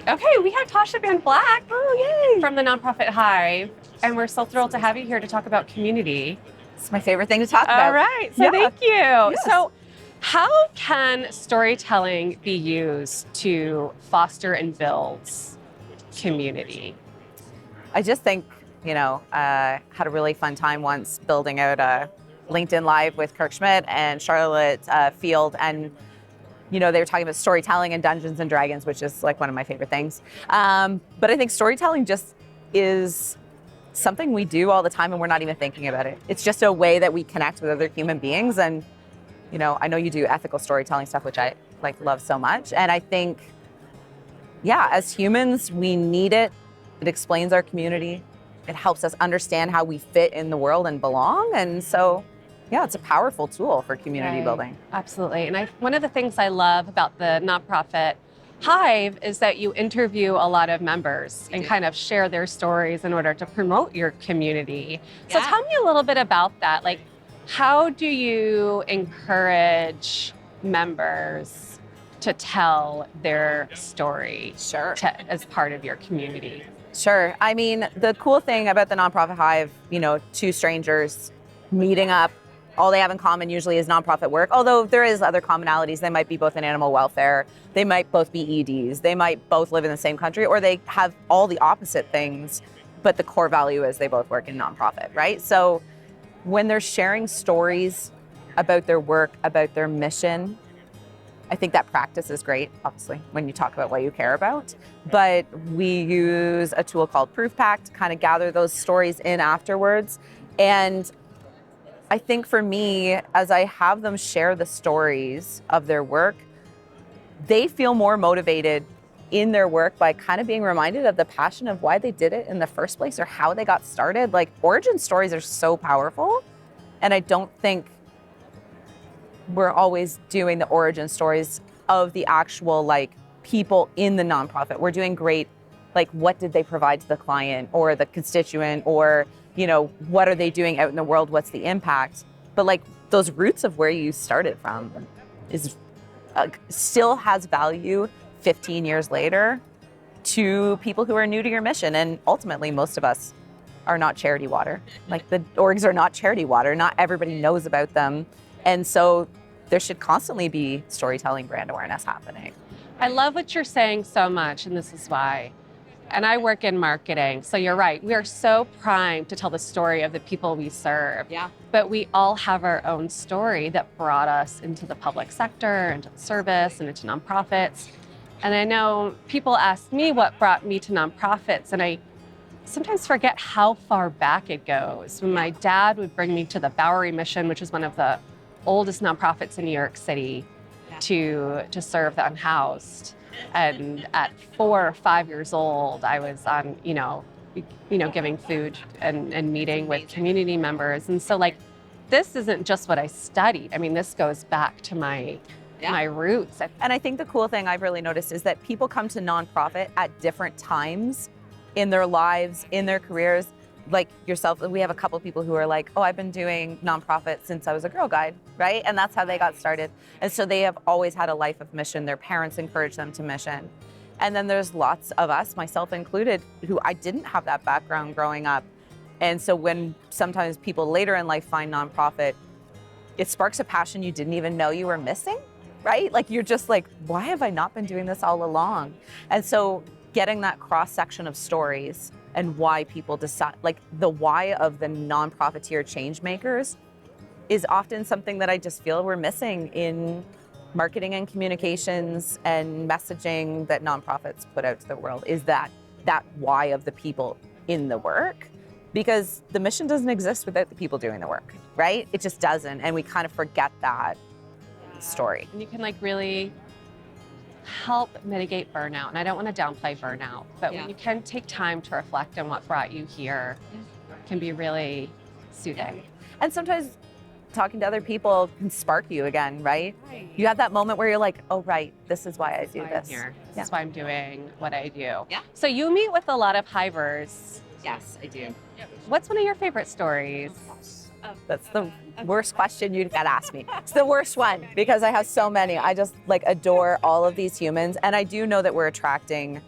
Okay, we have Tasha Van Vlack from the Nonprofit Hive, and we're so thrilled to have you here to talk about community. It's my favorite thing to talk about. All right, so Yeah. thank you. Yes. So, how can storytelling be used to foster and build community? I just think, had a really fun time once building out a LinkedIn Live with Kirk Schmidt and Charlotte Field, and they were talking about storytelling and Dungeons and Dragons, which is like one of my favorite things. But I think storytelling just is something we do all the time and we're not even thinking about it. It's just a way that we connect with other human beings. And, I know you do ethical storytelling stuff, which I love so much. And I think, as humans, we need it. It explains our community. It helps us understand how we fit in the world and belong. And so, it's a powerful tool for community building. Absolutely. And one of the things I love about the Nonprofit Hive is that you interview a lot of members and kind of share their stories in order to promote your community. So tell me a little bit about that. Like, how do you encourage members to tell their story as part of your community? Sure. I mean, the cool thing about the Nonprofit Hive, two strangers meeting up, all they have in common usually is nonprofit work, although there is other commonalities. They might be both in animal welfare, they might both be EDs, they might both live in the same country, or they have all the opposite things, but the core value is they both work in nonprofit, right? So when they're sharing stories about their work, about their mission, I think that practice is great, obviously, when you talk about what you care about. But we use a tool called Proof Pack to kind of gather those stories in afterwards. And I think for me, as I have them share the stories of their work, they feel more motivated in their work by kind of being reminded of the passion of why they did it in the first place or how they got started. Like, origin stories are so powerful. And I don't think we're always doing the origin stories of the actual people in the nonprofit. We're doing great, what did they provide to the client or the constituent, or what are they doing out in the world? What's the impact? But those roots of where you started from is still has value 15 years later to people who are new to your mission. And ultimately, most of us are not charity water. The orgs are not charity water. Not everybody knows about them. And so there should constantly be storytelling, brand awareness happening. I love what you're saying so much, and this is why. And I work in marketing, so you're right. We are so primed to tell the story of the people we serve. Yeah. But we all have our own story that brought us into the public sector, into the service, and into nonprofits. And I know people ask me what brought me to nonprofits, and I sometimes forget how far back it goes. When my dad would bring me to the Bowery Mission, which is one of the oldest nonprofits in New York City, to serve the unhoused. And at 4 or 5 years old, I was on, giving food and meeting with community members. And so this isn't just what I studied. I mean, this goes back to my roots. And I think the cool thing I've really noticed is that people come to nonprofit at different times in their lives, in their careers. Like yourself, we have a couple people who are like, oh, I've been doing nonprofit since I was a Girl Guide, right? And that's how they got started. And so they have always had a life of mission. Their parents encouraged them to mission. And then there's lots of us, myself included, who I didn't have that background growing up. And so when sometimes people later in life find nonprofit, it sparks a passion you didn't even know you were missing, right? You're just like, why have I not been doing this all along? And so getting that cross section of stories and why people decide, the why of the non-profiteer change makers is often something that I just feel we're missing in marketing and communications and messaging that nonprofits put out to the world, is that why of the people in the work. Because the mission doesn't exist without the people doing the work, right? It just doesn't, and we kind of forget that story. And you can really help mitigate burnout. And I don't want to downplay burnout, but when you can take time to reflect on what brought you here, it can be really soothing. And sometimes talking to other people can spark you again, right? You have that moment where you're like, oh, right, this is why I do this. This is why I'm doing what I do. Yeah. So you meet with a lot of hivers. Yes, I do. What's one of your favorite stories? That's the worst question you got to ask me. It's the worst one because I have so many. I just adore all of these humans. And I do know that we're attracting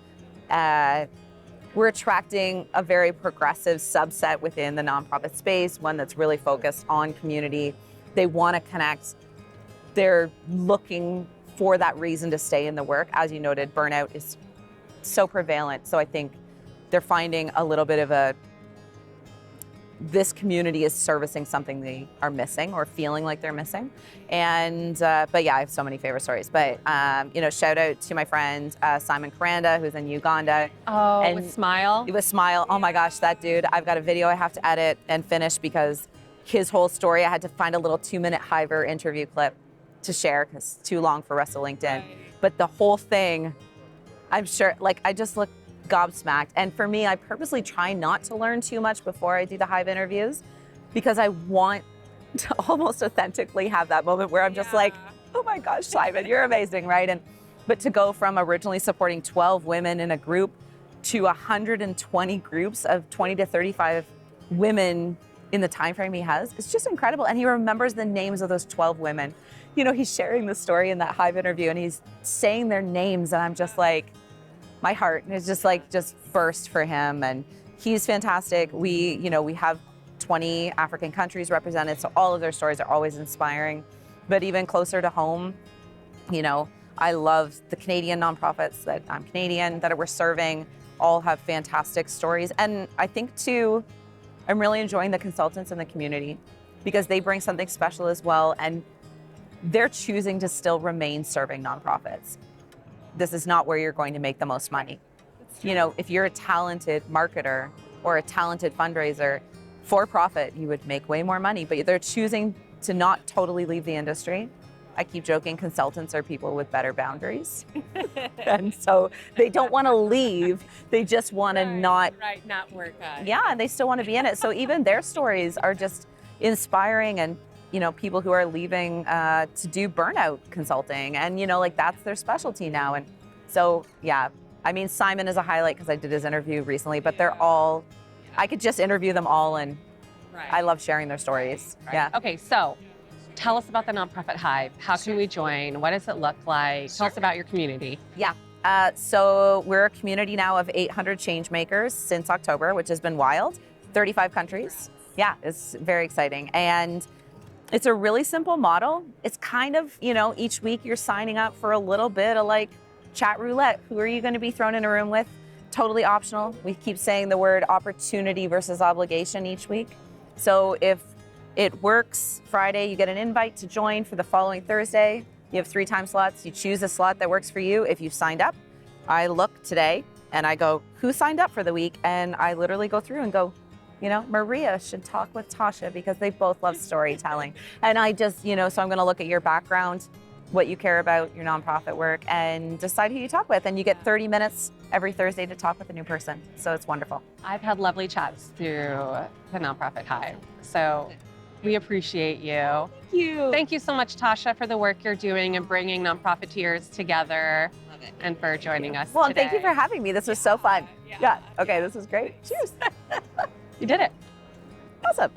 We're attracting a very progressive subset within the nonprofit space, one that's really focused on community. They want to connect. They're looking for that reason to stay in the work. As you noted, burnout is so prevalent. So I think they're finding a little bit of this community is servicing something they are missing or feeling like they're missing. And, but yeah, I have so many favorite stories. But, shout out to my friend, Simon Karanda, who's in Uganda. Oh, and with Smile? It was Smile. Oh my gosh, that dude. I've got a video I have to edit and finish because his whole story, I had to find a little 2-minute Hiver interview clip to share because it's too long for rest of LinkedIn. Right. But the whole thing, I'm sure, I just look gobsmacked. And for me, I purposely try not to learn too much before I do the Hive interviews because I want to almost authentically have that moment where I'm just like, oh my gosh, Simon, you're amazing, right? But to go from originally supporting 12 women in a group to 120 groups of 20 to 35 women in the time frame he has, it's just incredible. And he remembers the names of those 12 women. He's sharing the story in that Hive interview and he's saying their names and I'm just like, my heart is just burst for him, and he's fantastic. We have 20 African countries represented, so all of their stories are always inspiring. But even closer to home, I love the Canadian nonprofits that I'm Canadian that we're serving. All have fantastic stories, and I think too, I'm really enjoying the consultants in the community because they bring something special as well, and they're choosing to still remain serving nonprofits. This is not where you're going to make the most money. If you're a talented marketer or a talented fundraiser, for profit, you would make way more money, but they're choosing to not totally leave the industry. I keep joking, consultants are people with better boundaries. And so they don't want to leave, they just want to not work on. Yeah, and they still want to be in it. So even their stories are just inspiring, and people who are leaving to do burnout consulting, and that's their specialty now. And so Simon is a highlight because I did his interview recently, but they're all, I could just interview them all, and I love sharing their stories. Right. Yeah. Okay, so tell us about the Nonprofit Hive. How can we join? What does it look like? Tell us about your community. Yeah. So we're a community now of 800 changemakers since October, which has been wild. 35 countries. Yeah, it's very exciting. And it's a really simple model. It's kind of, each week you're signing up for a little bit of chat roulette. Who are you going to be thrown in a room with? Totally optional. We keep saying the word opportunity versus obligation each week. So if it works Friday, you get an invite to join for the following Thursday. You have 3 time slots. You choose a slot that works for you. If you've signed up, I look today and I go, who signed up for the week? And I literally go through and go, Maria should talk with Tasha because they both love storytelling. And I just, so I'm going to look at your background, what you care about, your nonprofit work, and decide who you talk with. And you get 30 minutes every Thursday to talk with a new person. So it's wonderful. I've had lovely chats through the Nonprofit Hive. So we appreciate you. Thank you. Thank you so much, Tasha, for the work you're doing and bringing nonprofiteers together. Love it. And for joining us Well, today. and thank you for having me. This was so fun. Yeah. Okay, this was great. Cheers. You did it. Awesome.